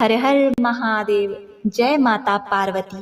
हर हर महादेव। जय माता पार्वती।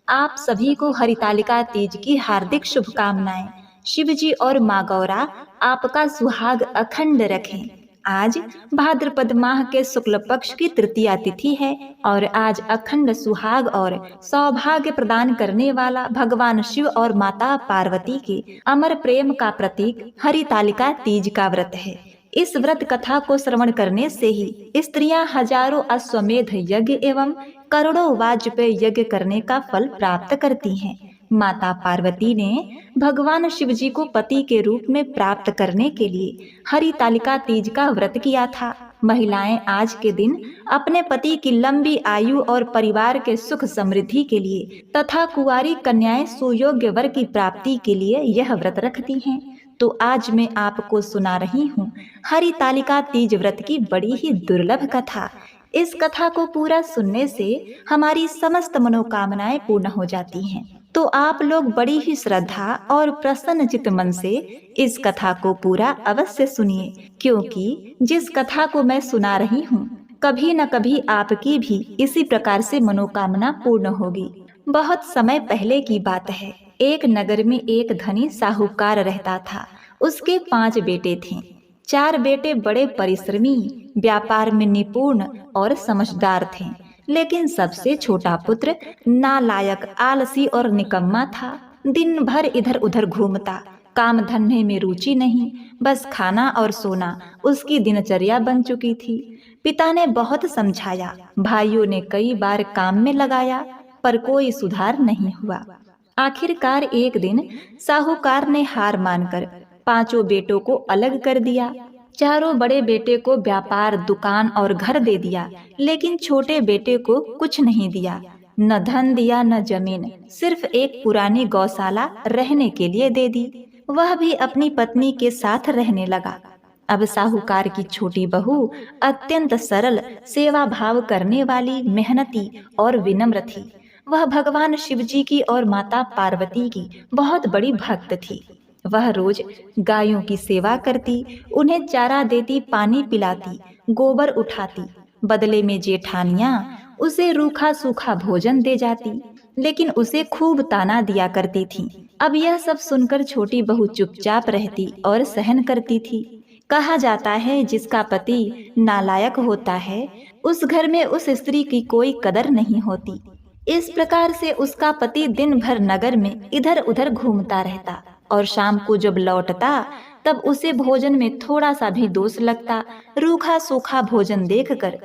आप सभी को हरितालिका तीज की हार्दिक शुभकामनाएं। शिव जी और माँ गौरा आपका सुहाग अखंड रखें। आज भाद्रपद माह के शुक्ल पक्ष की तृतीया तिथि है और आज अखंड सुहाग और सौभाग्य प्रदान करने वाला भगवान शिव और माता पार्वती के अमर प्रेम का प्रतीक हरितालिका तीज का व्रत है। इस व्रत कथा को श्रवण करने से ही स्त्रियां हजारों अश्वमेध यज्ञ एवं करोड़ों वाजपेय यज्ञ करने का फल प्राप्त करती हैं। माता पार्वती ने भगवान शिव जी को पति के रूप में प्राप्त करने के लिए हरितालिका तीज का व्रत किया था। महिलाएं आज के दिन अपने पति की लंबी आयु और परिवार के सुख समृद्धि के लिए तथा कुंवारी कन्याएं सुयोग्य वर की प्राप्ति के लिए यह व्रत रखती हैं। तो आज मैं आपको सुना रही हूँ हरितालिका तीज व्रत की बड़ी ही दुर्लभ कथा। इस कथा को पूरा सुनने से हमारी समस्त मनोकामनाएं पूर्ण हो जाती हैं। तो आप लोग बड़ी ही श्रद्धा और प्रसन्न चित्त मन से इस कथा को पूरा अवश्य सुनिए, क्योंकि जिस कथा को मैं सुना रही हूँ कभी न कभी आपकी भी इसी प्रकार से मनोकामना पूर्ण होगी। बहुत समय पहले की बात है। एक नगर में एक धनी साहूकार रहता था। उसके 5 बेटे थे। 4 बेटे बड़े परिश्रमी, व्यापार में निपुण और समझदार थे, लेकिन सबसे छोटा पुत्र नालायक, आलसी और निकम्मा था। दिन भर इधर उधर घूमता, काम धंधे में रुचि नहीं, बस खाना और सोना उसकी दिनचर्या बन चुकी थी। पिता ने बहुत समझाया, भाइयों ने कई बार काम में लगाया, पर कोई सुधार नहीं हुआ। आखिरकार एक दिन साहूकार ने हार मानकर 5 बेटों को अलग कर दिया। चारों बड़े बेटे को व्यापार, दुकान और घर दे दिया, लेकिन छोटे बेटे को कुछ नहीं दिया। न धन दिया न जमीन, सिर्फ एक पुरानी गौशाला रहने के लिए दे दी। वह भी अपनी पत्नी के साथ रहने लगा। अब साहूकार की छोटी बहू अत्यंत सरल, सेवा भाव करने वाली, मेहनती और विनम्र थी। वह भगवान शिव जी की और माता पार्वती की बहुत बड़ी भक्त थी। वह रोज गायों की सेवा करती, उन्हें चारा देती, पानी पिलाती, गोबर उठाती। बदले में जेठानियां उसे रूखा सूखा भोजन दे जाती, लेकिन उसे खूब ताना दिया करती थी। अब यह सब सुनकर छोटी बहू चुपचाप रहती और सहन करती थी। कहा जाता है, जिसका पति नालायक होता है उस घर में उस स्त्री की कोई कदर नहीं होती। इस प्रकार से उसका पति दिन भर नगर में इधर उधर घूमता रहता और शाम को जब लौटता तब उसे भोजन में थोड़ा सा भी दोष लगता। रूखा सूखा भोजन देखकर